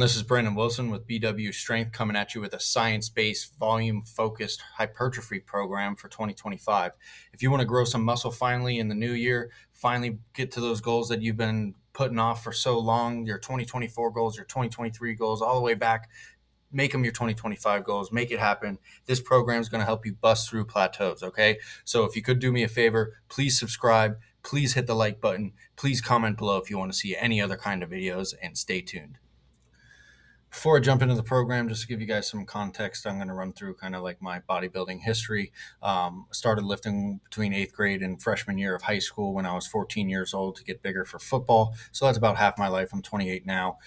This is Brandon Wilson with BW Strength coming at you with a science-based, volume-focused hypertrophy program for 2025. If you want to grow some muscle finally in the new year, finally get to those goals that you've been putting off for so long, your 2024 goals, your 2023 goals, all the way back, make them your 2025 goals, make it happen. This program is going to help you bust through plateaus, okay? So if you could do me a favor, please subscribe, please hit the like button, please comment below if you want to see any other kind of videos, and stay tuned. Before I jump into the program, just to give you guys some context, I'm going to run through kind of like my bodybuilding history. Started lifting between 8th grade and freshman year of high school when I was 14 years old to get bigger for football. So that's about half my life. I'm 28 now.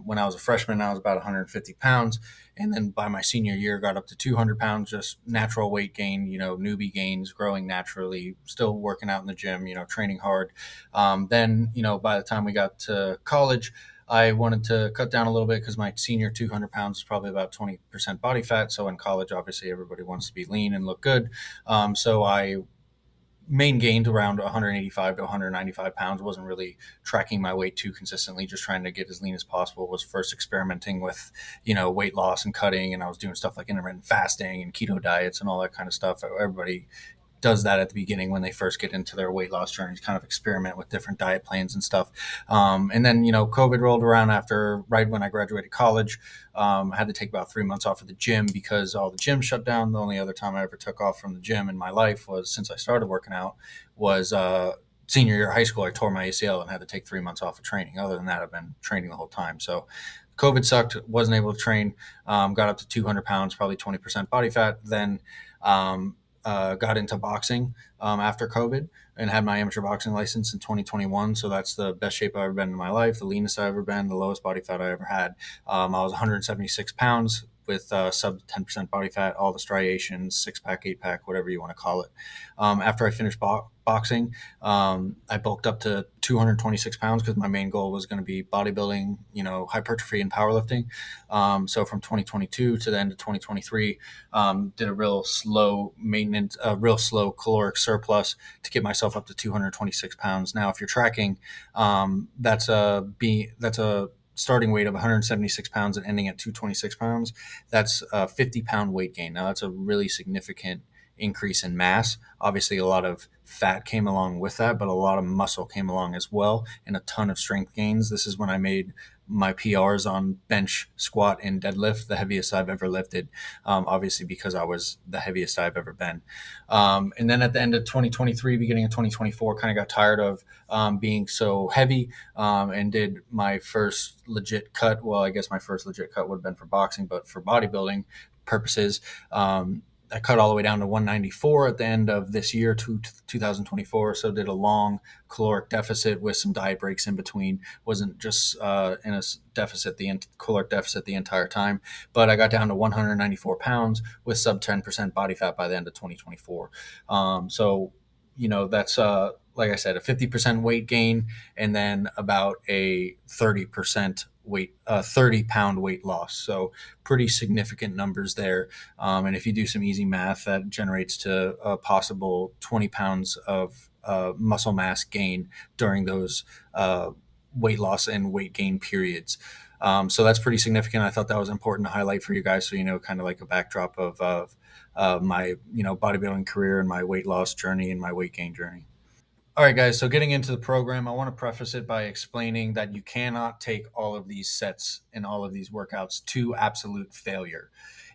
When I was a freshman, I was about 150 pounds. And then by my senior year, got up to 200 pounds, just natural weight gain, newbie gains, growing naturally, still working out in the gym, training hard. Then, by the time we got to college, I wanted to cut down a little bit because my senior 200 pounds is probably about 20% body fat. So in college, obviously, everybody wants to be lean and look good. So I main gained around 185 to 195 pounds. Wasn't really tracking my weight too consistently, just trying to get as lean as possible. Was first experimenting with, weight loss and cutting. And I was doing stuff like intermittent fasting and keto diets and all that kind of stuff. Everybody does that at the beginning when they first get into their weight loss journeys, kind of experiment with different diet plans and stuff. And then, COVID rolled around right when I graduated college. I had to take about 3 months off of the gym because all the gyms shut down. The only other time I ever took off from the gym in my life was since I started working out was senior year of high school. I tore my ACL and had to take 3 months off of training. Other than that, I've been training the whole time. So COVID sucked, wasn't able to train, got up to 200 pounds, probably 20% body fat. Then got into boxing after COVID and had my amateur boxing license in 2021. So that's the best shape I've ever been in my life, the leanest I've ever been, the lowest body fat I ever had. I was 176 pounds with sub 10% body fat, all the striations, 6-pack, 8-pack, whatever you want to call it. After I finished boxing, I bulked up to 226 pounds because my main goal was going to be bodybuilding, hypertrophy and powerlifting. So from 2022 to the end of 2023, did a real slow maintenance, a real slow caloric surplus to get myself up to 226 pounds. Now, if you're tracking, that's a starting weight of 176 pounds and ending at 226 pounds. That's a 50-pound weight gain. Now, that's a really significant increase in mass. Obviously, a lot of fat came along with that, but a lot of muscle came along as well, and a ton of strength gains. This is when I made my PRs on bench, squat, and deadlift, the heaviest I've ever lifted, obviously because I was the heaviest I've ever been. And then at the end of 2023, beginning of 2024, kind of got tired of being so heavy and did my first legit cut. Well, I guess my first legit cut would have been for boxing, but for bodybuilding purposes, I cut all the way down to 194 at the end of this year, 2024. So did a long caloric deficit with some diet breaks in between. Wasn't just in a caloric deficit the entire time. But I got down to 194 pounds with sub 10% body fat by the end of 2024. That's like I said, a 50% weight gain and then about a 30% 30-pound weight loss. So pretty significant numbers there. And if you do some easy math, that generates to a possible 20 pounds of muscle mass gain during those weight loss and weight gain periods. So that's pretty significant. I thought that was important to highlight for you guys. So, kind of like a backdrop of my, bodybuilding career and my weight loss journey and my weight gain journey. All right, guys. So getting into the program, I want to preface it by explaining that you cannot take all of these sets and all of these workouts to absolute failure.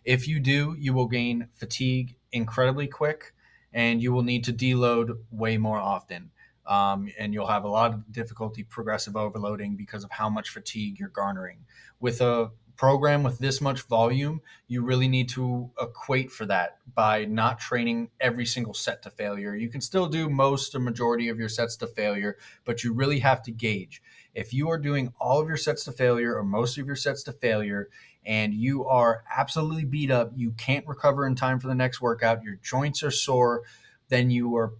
If you do, you will gain fatigue incredibly quick and you will need to deload way more often. And you'll have a lot of difficulty progressive overloading because of how much fatigue you're garnering. With a program with this much volume, you really need to equate for that by not training every single set to failure. You can still do most or majority of your sets to failure, but you really have to gauge. If you are doing all of your sets to failure or most of your sets to failure and you are absolutely beat up, you can't recover in time for the next workout, your joints are sore, then you are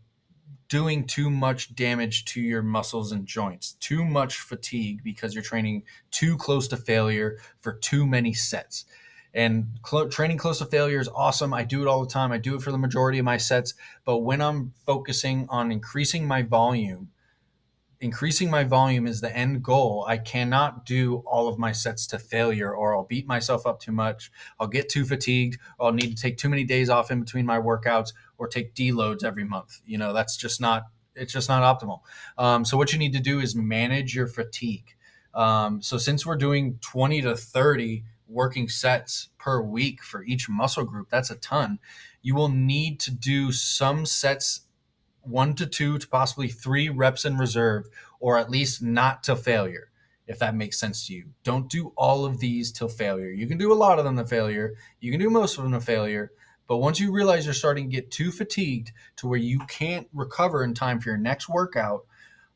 doing too much damage to your muscles and joints, too much fatigue because you're training too close to failure for too many sets. And training close to failure is awesome. I do it all the time. I do it for the majority of my sets. But when I'm focusing on increasing my volume, increasing my volume is the end goal, I cannot do all of my sets to failure, or I'll beat myself up too much. I'll get too fatigued, or I'll need to take too many days off in between my workouts, or take deloads every month. That's just not, it's just not optimal. So what you need to do is manage your fatigue. So since we're doing 20 to 30 working sets per week for each muscle group, that's a ton. You will need to do some sets, 1 to 2 to possibly 3 reps in reserve, or at least not to failure, if that makes sense to you. Don't do all of these till failure. You can do a lot of them to failure. You can do most of them to failure. But once you realize you're starting to get too fatigued to where you can't recover in time for your next workout,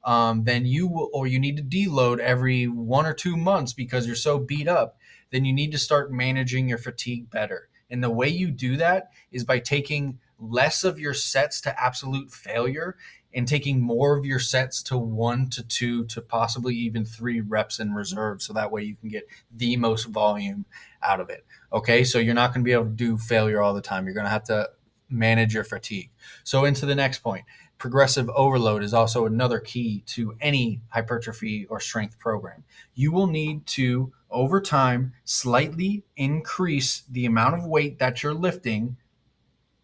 then you will, or you need to deload every 1 or 2 months because you're so beat up, then you need to start managing your fatigue better. And the way you do that is by taking less of your sets to absolute failure and taking more of your sets to 1 to 2 to possibly even 3 reps in reserve. So that way you can get the most volume out of it. Okay. So you're not going to be able to do failure all the time. You're going to have to manage your fatigue. So into the next point, progressive overload is also another key to any hypertrophy or strength program. You will need to, over time, slightly increase the amount of weight that you're lifting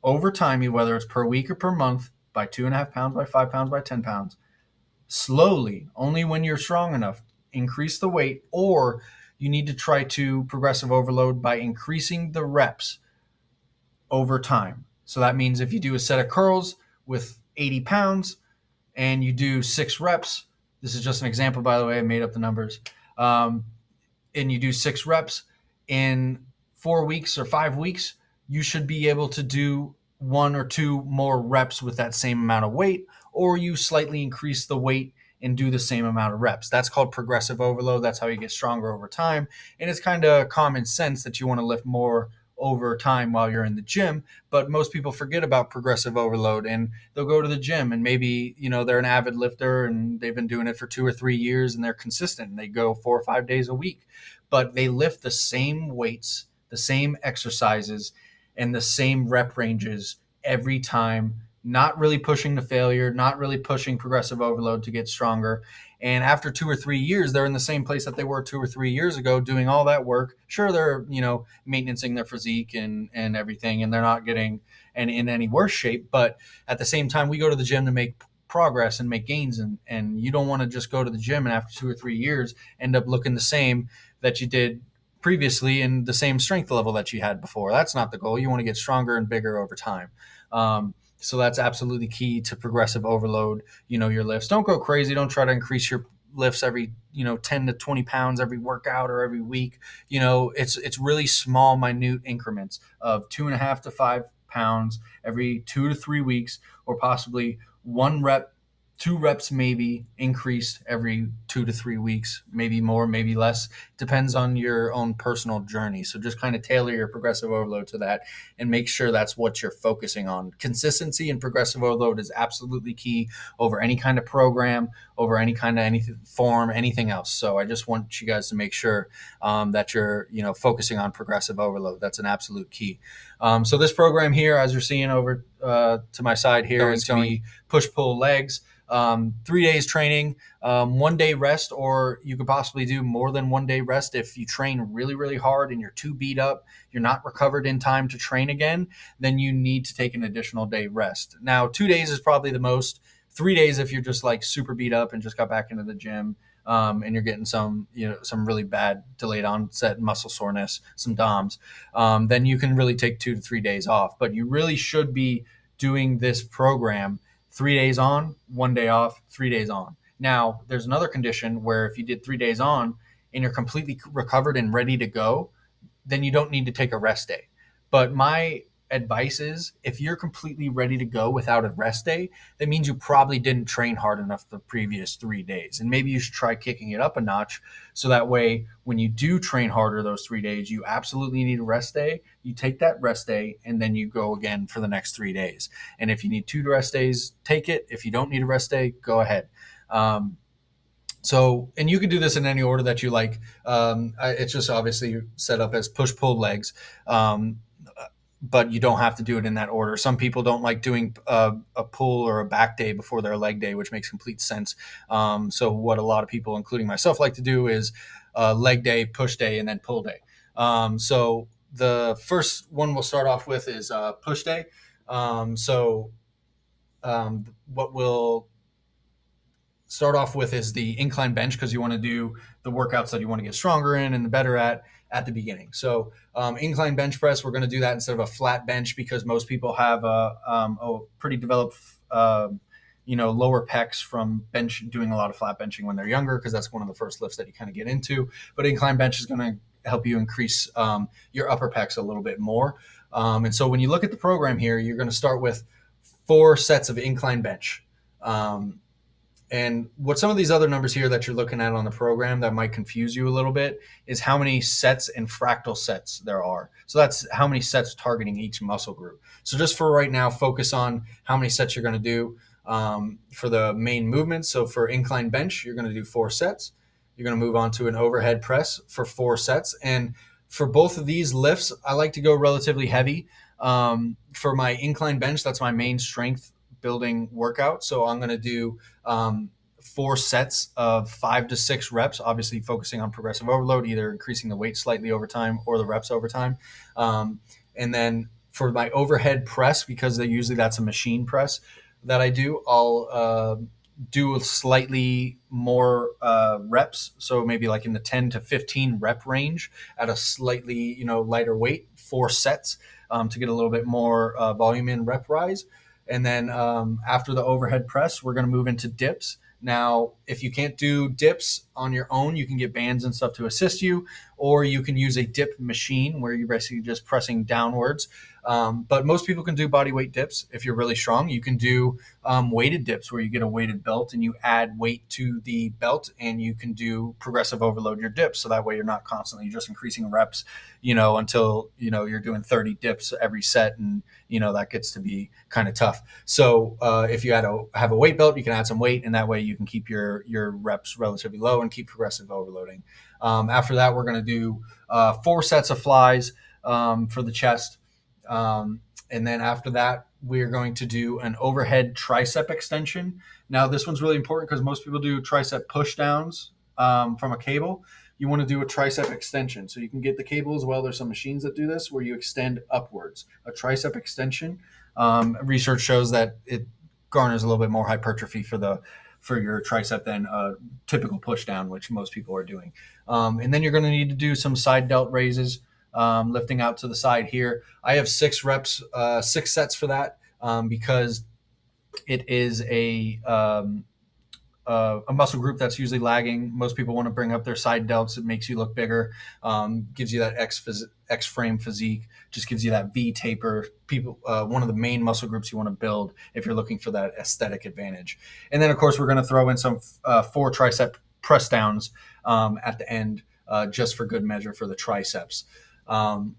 over time, whether it's per week or per month, by 2.5 pounds, by 5 pounds, by 10 pounds, slowly, only when you're strong enough. Increase the weight, or you need to try to progressive overload by increasing the reps over time. So that means if you do a set of curls with 80 pounds and you do 6 reps, this is just an example, by the way, I made up the numbers, and you do 6 reps in 4 weeks or 5 weeks, you should be able to do 1 or 2 more reps with that same amount of weight, or you slightly increase the weight and do the same amount of reps. That's called progressive overload. That's how you get stronger over time. And it's kind of common sense that you want to lift more over time while you're in the gym, but most people forget about progressive overload, and they'll go to the gym and maybe, they're an avid lifter and they've been doing it for 2 or 3 years and they're consistent and they go 4 or 5 days a week, but they lift the same weights, the same exercises, and the same rep ranges every time, not really pushing to failure, not really pushing progressive overload to get stronger. And after 2 or 3 years, they're in the same place that they were 2 or 3 years ago, doing all that work. Sure, they're, maintaining their physique and everything, and they're not getting in any worse shape. But at the same time, we go to the gym to make progress and make gains. And you don't want to just go to the gym and after 2 or 3 years end up looking the same that you did previously and the same strength level that you had before. That's not the goal. You want to get stronger and bigger over time. So that's absolutely key to progressive overload, your lifts. Don't go crazy. Don't try to increase your lifts every, 10 to 20 pounds every workout or every week. It's really small, minute increments of 2.5 to 5 pounds every 2 to 3 weeks, or possibly 1 rep, 2 reps maybe increased every 2 to 3 weeks, maybe more, maybe less, depends on your own personal journey. So just kind of tailor your progressive overload to that and make sure that's what you're focusing on. Consistency and progressive overload is absolutely key over any kind of program, over any kind of anything form, anything else. So I just want you guys to make sure that you're focusing on progressive overload. That's an absolute key. So this program here, as you're seeing over to my side here, is going to be push-pull legs. 3 days training, 1 day rest, or you could possibly do more than 1 day rest. If you train really, really hard and you're too beat up, you're not recovered in time to train again, then you need to take an additional day rest. Now, 2 days is probably the most. 3 days if you're just like super beat up and just got back into the gym, and you're getting some really bad delayed onset muscle soreness, some DOMS, then you can really take 2 to 3 days off. But you really should be doing this program 3 days on, 1 day off, 3 days on. Now, there's another condition where if you did 3 days on and you're completely recovered and ready to go, then you don't need to take a rest day. But my advice is, if you're completely ready to go without a rest day, that means you probably didn't train hard enough the previous 3 days. And maybe you should try kicking it up a notch. So that way, when you do train harder those 3 days, you absolutely need a rest day. You take that rest day and then you go again for the next 3 days. And if you need 2 rest days, take it. If you don't need a rest day, go ahead. And you can do this in any order that you like. It's just obviously set up as push-pull legs. but you don't have to do it in that order. Some people don't like doing a pull or a back day before their leg day, which makes complete sense. So what a lot of people, including myself, like to do is leg day, push day, and then pull day. So the first one we'll start off with is push day. What we'll start off with is the incline bench, because you want to do the workouts that you want to get stronger in and better at the beginning. So incline bench press, we're going to do that instead of a flat bench, because most people have a pretty developed lower pecs from doing a lot of flat benching when they're younger, because that's one of the first lifts that you kind of get into. But incline bench is going to help you increase your upper pecs a little bit more. And so when you look at the program here, you're going to start with 4 sets of incline bench. And what some of these other numbers here that you're looking at on the program that might confuse you a little bit is how many sets and fractal sets there are. So that's how many sets targeting each muscle group. So just for right now, focus on how many sets you're going to do for the main movements. So for incline bench, you're going to do 4 sets. You're going to move on to an overhead press for 4 sets. And for both of these lifts, I like to go relatively heavy. For my incline bench, that's my main strength building workout. So I'm going to do 4 sets of 5 to 6 reps, obviously focusing on progressive overload, either increasing the weight slightly over time or the reps over time. And then for my overhead press, because usually that's a machine press that I do, I'll do slightly more reps. So maybe like in the 10 to 15 rep range at a slightly, lighter weight, 4 sets to get a little bit more volume in rep rise. And then after the overhead press, we're going to move into dips. Now, if you can't do dips on your own, you can get bands and stuff to assist you, or you can use a dip machine where you're basically just pressing downwards. But most people can do body weight dips. If you're really strong, you can do weighted dips where you get a weighted belt and you add weight to the belt, and you can do progressive overload your dips. So that way you're not constantly just increasing reps, until, you're doing 30 dips every set. And, that gets to be kind of tough. So if you have a weight belt, you can add some weight, and that way you can keep your reps relatively low and keep progressive overloading. After that, we're going to do 4 sets of flies for the chest. And then after that, we're going to do an overhead tricep extension. Now, this one's really important because most people do tricep push downs from a cable. You want to do a tricep extension. So you can get the cable as well. There's some machines that do this where you extend upwards. A tricep extension, research shows that it garners a little bit more hypertrophy for your tricep than a typical push down, which most people are doing. And then you're going to need to do some side delt raises, lifting out to the side here. I have 6 reps, 6 sets for that because it is a muscle group that's usually lagging. Most people want to bring up their side delts. It makes you look bigger, gives you that X frame physique, just gives you that V taper. One of the main muscle groups you want to build if you're looking for that aesthetic advantage. And then, of course, we're going to throw in some 4 tricep press downs at the end, just for good measure for the triceps. And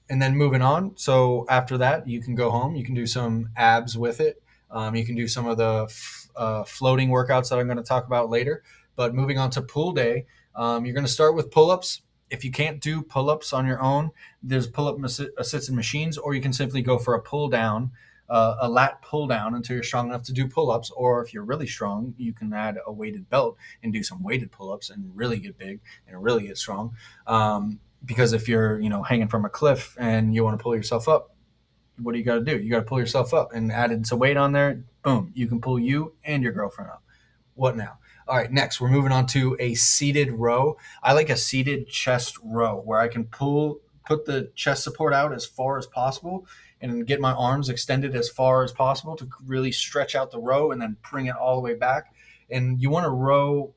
then moving on. So after that, you can go home. You can do some abs with it. You can do some of the floating workouts that I'm going to talk about later. But moving on to pull day, you're going to start with pull-ups. If you can't do pull-ups on your own, there's pull-up assisted machines, or you can simply go for a pull down, a lat pull down until you're strong enough to do pull-ups. Or if you're really strong, you can add a weighted belt and do some weighted pull-ups and really get big and really get strong. Because if you're, hanging from a cliff and you want to pull yourself up, what do you got to do? You got to pull yourself up, and added some weight on there. Boom. You can pull you and your girlfriend up. What now? All right. Next, we're moving on to a seated row. I like a seated chest row where I can put the chest support out as far as possible and get my arms extended as far as possible to really stretch out the row and then bring it all the way back. And you want to row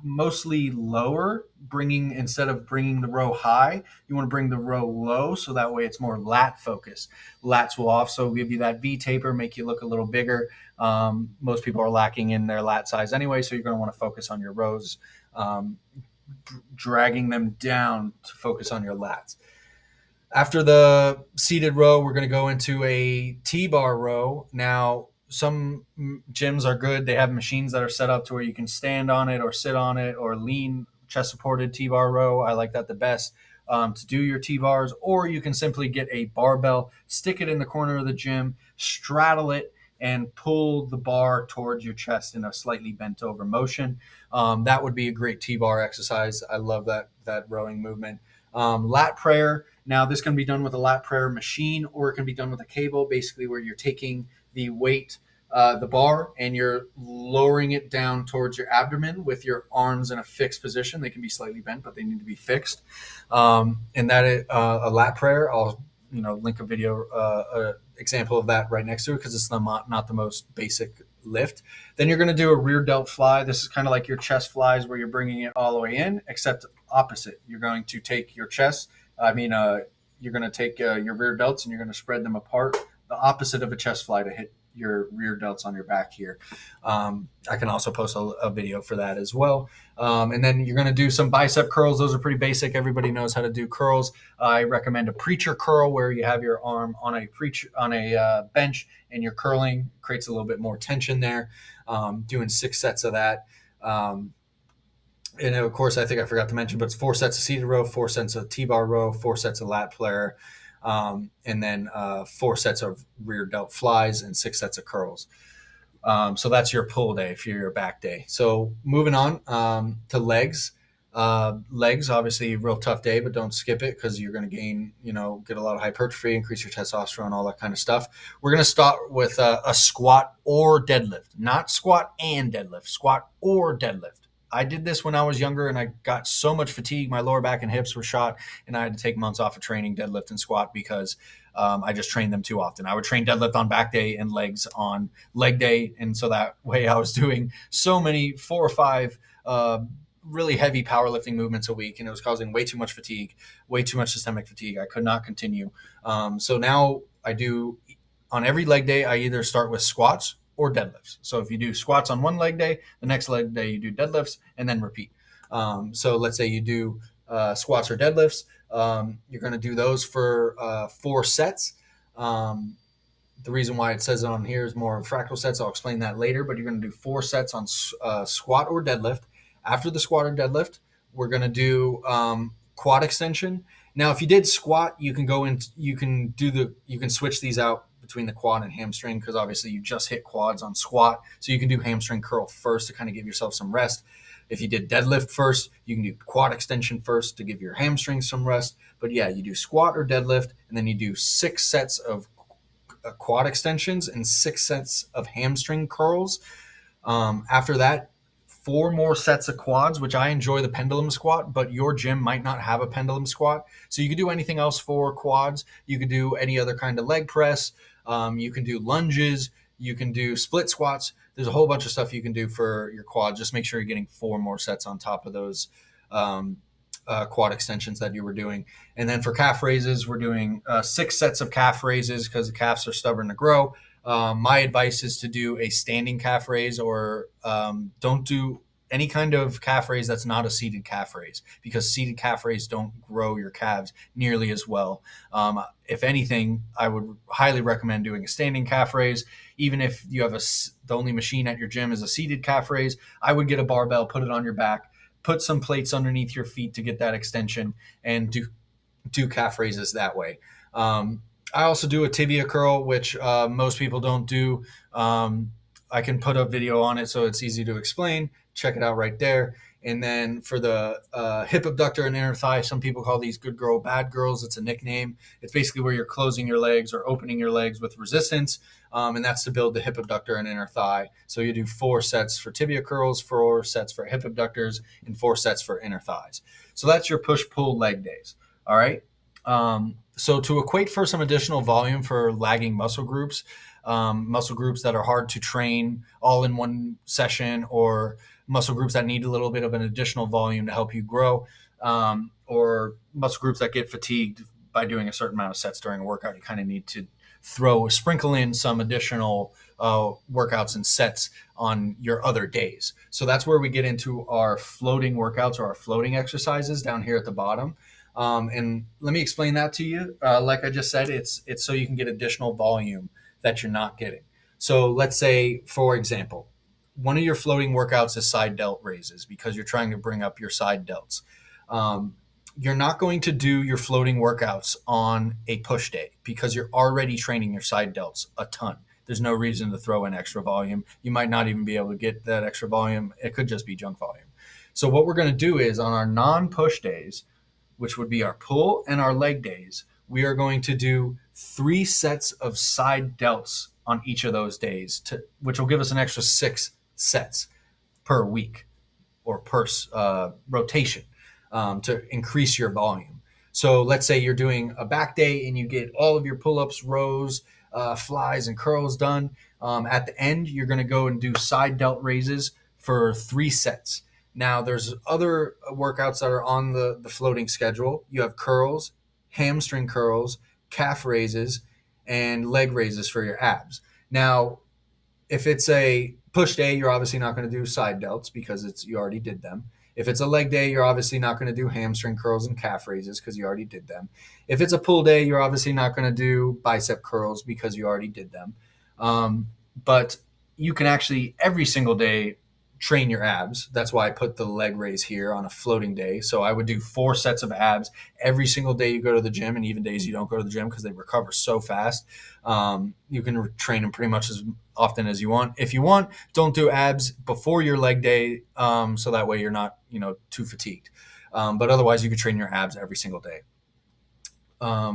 mostly lower, instead of bringing the row high, you want to bring the row low, so that way it's more lat focused. Lats will also give you that V taper, make you look a little bigger. Most people are lacking in their lat size anyway, so you're going to want to focus on your rows, dragging them down to focus on your lats. After the seated row, we're going to go into a T-bar row. Now, some gyms are good. They have machines that are set up to where you can stand on it or sit on it or lean chest supported T-bar row. I like that the best. to do your T-bars, or you can simply get a barbell, stick it in the corner of the gym, straddle it, and pull the bar towards your chest in a slightly bent over motion. That would be a great T-bar exercise. I love that rowing movement. Lat prayer. Now, this can be done with a lat prayer machine, or it can be done with a cable, basically where you're taking the weight, the bar, and you're lowering it down towards your abdomen with your arms in a fixed position. They can be slightly bent, but they need to be fixed. And that is a lat prayer. I'll link a video example of that right next to it because it's not the most basic lift. Then you're going to do a rear delt fly. This is kind of like your chest flies where you're bringing it all the way in, except opposite. You're going to take your chest. You're going to take your rear delts and you're going to spread them apart, the opposite of a chest fly to hit your rear delts on your back here. I can also post a video for that as well. And then you're going to do some bicep curls. Those are pretty basic. Everybody knows how to do curls. I recommend a preacher curl where you have your arm on a bench and you're curling. Creates a little bit more tension there. Doing 6 sets of that. And of course, I think I forgot to mention, but it's 4 sets of seated row, 4 sets of T-bar row, 4 sets of lat prayer, and then 4 sets of rear delt flies and 6 sets of curls. So that's your pull day for your back day. So moving on to legs. Legs, obviously, real tough day, but don't skip it because you're going to gain, get a lot of hypertrophy, increase your testosterone, all that kind of stuff. We're going to start with a squat or deadlift, not squat and deadlift, squat or deadlift. I did this when I was younger and I got so much fatigue. My lower back and hips were shot and I had to take months off of training deadlift and squat because I just trained them too often. I would train deadlift on back day and legs on leg day. And so that way I was doing so many 4 or 5 really heavy powerlifting movements a week, and it was causing way too much fatigue, way too much systemic fatigue. I could not continue. So now I do, on every leg day, I either start with squats or deadlifts. So if you do squats on one leg day, the next leg day you do deadlifts and then repeat. So let's say you do squats or deadlifts. You're going to do those for 4 sets. The reason why it says it on here is more fractal sets. I'll explain that later, but you're going to do 4 sets on squat or deadlift. After the squat or deadlift, we're going to do quad extension. Now, if you did squat, you can switch these out between the quad and hamstring because obviously you just hit quads on squat. So you can do hamstring curl first to kind of give yourself some rest. If you did deadlift first, you can do quad extension first to give your hamstrings some rest. But yeah, you do squat or deadlift, and then you do 6 sets of quad extensions and 6 sets of hamstring curls. After that, 4 more sets of quads, which I enjoy the pendulum squat, but your gym might not have a pendulum squat. So you could do anything else for quads. You could do any other kind of leg press. You can do lunges. You can do split squats. There's a whole bunch of stuff you can do for your quads. Just make sure you're getting 4 more sets on top of those quad extensions that you were doing. And then for calf raises, we're doing 6 sets of calf raises because the calves are stubborn to grow. My advice is to do a standing calf raise or don't do any kind of calf raise that's not a seated calf raise because seated calf raise don't grow your calves nearly as well. If anything, I would highly recommend doing a standing calf raise. Even if you have the only machine at your gym is a seated calf raise, I would get a barbell, put it on your back, put some plates underneath your feet to get that extension and do calf raises that way. I also do a tibia curl, which most people don't do. I can put a video on it so it's easy to explain. Check it out right there. And then for the hip abductor and inner thigh, some people call these good girl, bad girls. It's a nickname. It's basically where you're closing your legs or opening your legs with resistance. And that's to build the hip abductor and inner thigh. So you do 4 sets for tibia curls, 4 sets for hip abductors, and 4 sets for inner thighs. So that's your push-pull leg days. All right. So to equate for some additional volume for lagging muscle groups that are hard to train all in one session, or muscle groups that need a little bit of an additional volume to help you grow, or muscle groups that get fatigued by doing a certain amount of sets during a workout, you kind of need to sprinkle in some additional workouts and sets on your other days. So that's where we get into our floating workouts or our floating exercises down here at the bottom. And let me explain that to you. Like I just said, it's so you can get additional volume that you're not getting. So let's say, for example, one of your floating workouts is side delt raises because you're trying to bring up your side delts. you're not going to do your floating workouts on a push day because you're already training your side delts a ton. There's no reason to throw in extra volume. You might not even be able to get that extra volume. It could just be junk volume. So what we're going to do is on our non-push days, which would be our pull and our leg days, we are going to do 3 sets of side delts on each of those days, which will give us an extra 6 sets per week or per rotation to increase your volume. So let's say you're doing a back day and you get all of your pull-ups, rows, flies, and curls done. At the end, you're going to go and do side delt raises for 3 sets. Now, there's other workouts that are on the floating schedule. You have curls, hamstring curls, calf raises, and leg raises for your abs. Now, if it's a push day, you're obviously not going to do side delts because you already did them. If it's a leg day, you're obviously not going to do hamstring curls and calf raises because you already did them. If it's a pull day, you're obviously not going to do bicep curls because you already did them. But you can actually every single day train your abs. That's why I put the leg raise here on a floating day. So I would do 4 sets of abs every single day you go to the gym, and even days you don't go to the gym because they recover so fast. You can train them pretty much as often as you want. If you want, don't do abs before your leg day, so that way you're not too fatigued. But otherwise, you can train your abs every single day.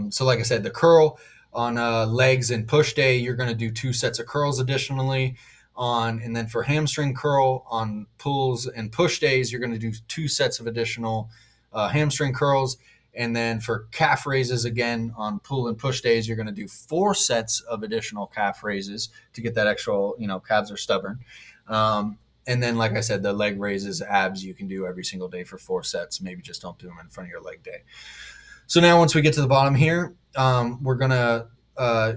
So like I said, the curl on legs and push day, you're going to do 2 sets of curls additionally. And then for hamstring curl on pulls and push days, you're going to do 2 sets of additional hamstring curls. And then for calf raises, again, on pull and push days, you're going to do 4 sets of additional calf raises to get that extra, calves are stubborn. And then, like I said, the leg raises, abs, you can do every single day for 4 sets. Maybe just don't do them in front of your leg day. So now once we get to the bottom here, we're going to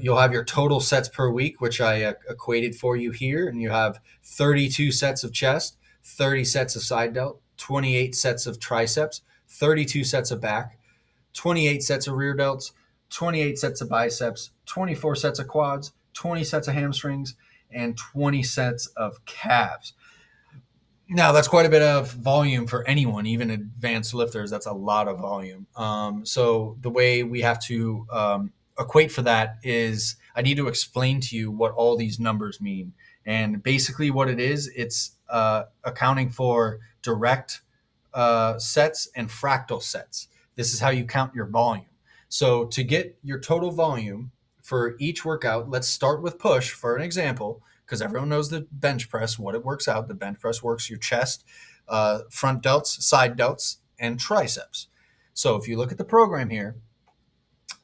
you'll have your total sets per week, which I equated for you here. And you have 32 sets of chest, 30 sets of side delt, 28 sets of triceps, 32 sets of back, 28 sets of rear delts, 28 sets of biceps, 24 sets of quads, 20 sets of hamstrings, and 20 sets of calves. Now, that's quite a bit of volume for anyone, even advanced lifters. That's a lot of volume. So the way we have to equate for that is I need to explain to you what all these numbers mean. And basically what it is, it's accounting for direct sets and fractal sets. This is how you count your volume. So to get your total volume for each workout, let's start with push for an example, because everyone knows the bench press, what it works out. The bench press works your chest, front delts, side delts, and triceps. So if you look at the program here,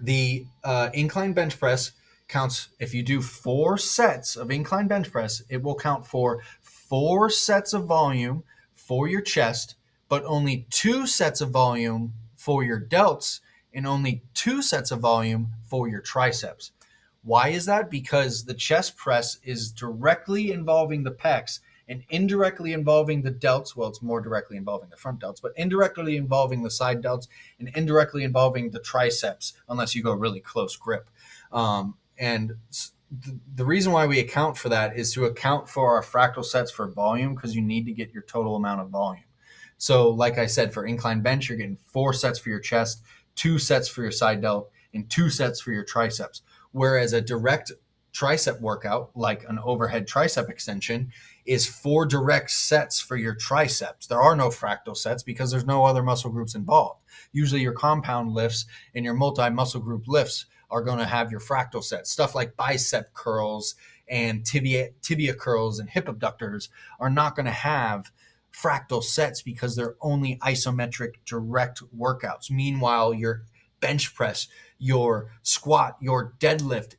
the incline bench press counts. If you do 4 sets of incline bench press, it will count for 4 sets of volume for your chest, but only 2 sets of volume for your delts and only 2 sets of volume for your triceps. Why is that? Because the chest press is directly involving the pecs and indirectly involving the delts. Well, it's more directly involving the front delts, but indirectly involving the side delts and indirectly involving the triceps, unless you go really close grip. And the reason why we account for that is to account for our fractal sets for volume, because you need to get your total amount of volume. So like I said, for incline bench, you're getting 4 sets for your chest, 2 sets for your side delt, and 2 sets for your triceps. Whereas a direct tricep workout, like an overhead tricep extension, is 4 direct sets for your triceps. There are no fractal sets because there's no other muscle groups involved. Usually your compound lifts and your multi-muscle group lifts are going to have your fractal sets. Stuff like bicep curls and tibia curls and hip abductors are not going to have fractal sets because they're only isometric direct workouts. Meanwhile, your bench press, your squat, your deadlift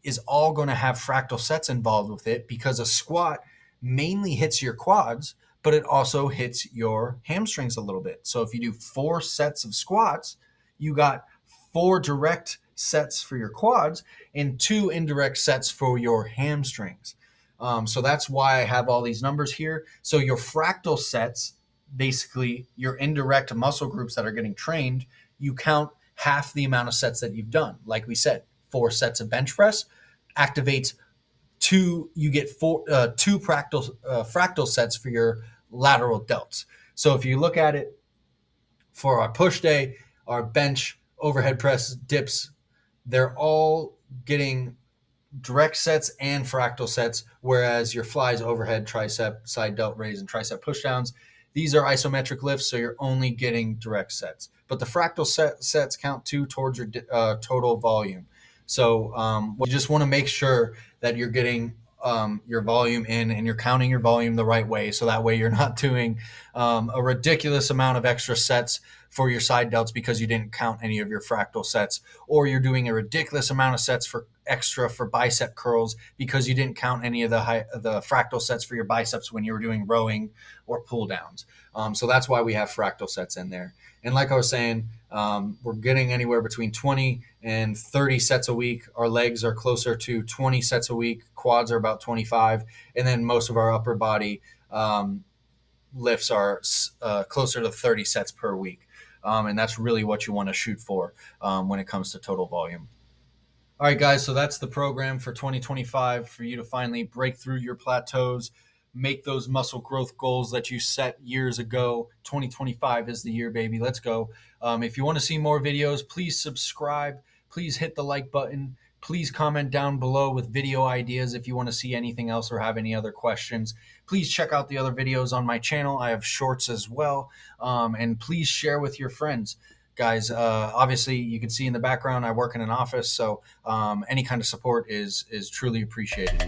is all going to have fractal sets involved with it, because a squat mainly hits your quads, but it also hits your hamstrings a little bit. So if you do 4 sets of squats, you got 4 direct sets for your quads and 2 indirect sets for your hamstrings. So that's why I have all these numbers here. So your fractal sets, basically your indirect muscle groups that are getting trained, you count half the amount of sets that you've done. Like we said, 4 sets of bench press activates 2, you get 2 fractal sets for your lateral delts. So if you look at it for our push day, our bench, overhead press, dips, they're all getting direct sets and fractal sets, whereas your flies, overhead, tricep, side delt raise, and tricep pushdowns, these are isometric lifts, so you're only getting direct sets. But the fractal sets count too towards your total volume. So you just want to make sure that you're getting your volume in and you're counting your volume the right way. So that way you're not doing a ridiculous amount of extra sets for your side delts because you didn't count any of your fractal sets, or you're doing a ridiculous amount of sets for extra for bicep curls because you didn't count any of the fractal sets for your biceps when you were doing rowing or pull downs. So that's why we have fractal sets in there. And like I was saying, we're getting anywhere between 20 and 30 sets a week. Our legs are closer to 20 sets a week. Quads are about 25. And then most of our upper body lifts are closer to 30 sets per week. And that's really what you want to shoot for when it comes to total volume. All right, guys, so that's the program for 2025 for you to finally break through your plateaus, make those muscle growth goals that you set years ago. 2025 is the year, baby. Let's go. If you want to see more videos, please subscribe. Please hit the like button. Please comment down below with video ideas if you want to see anything else or have any other questions. Please check out the other videos on my channel. I have shorts as well. And please share with your friends. Guys, obviously, you can see in the background, I work in an office, so any kind of support is truly appreciated.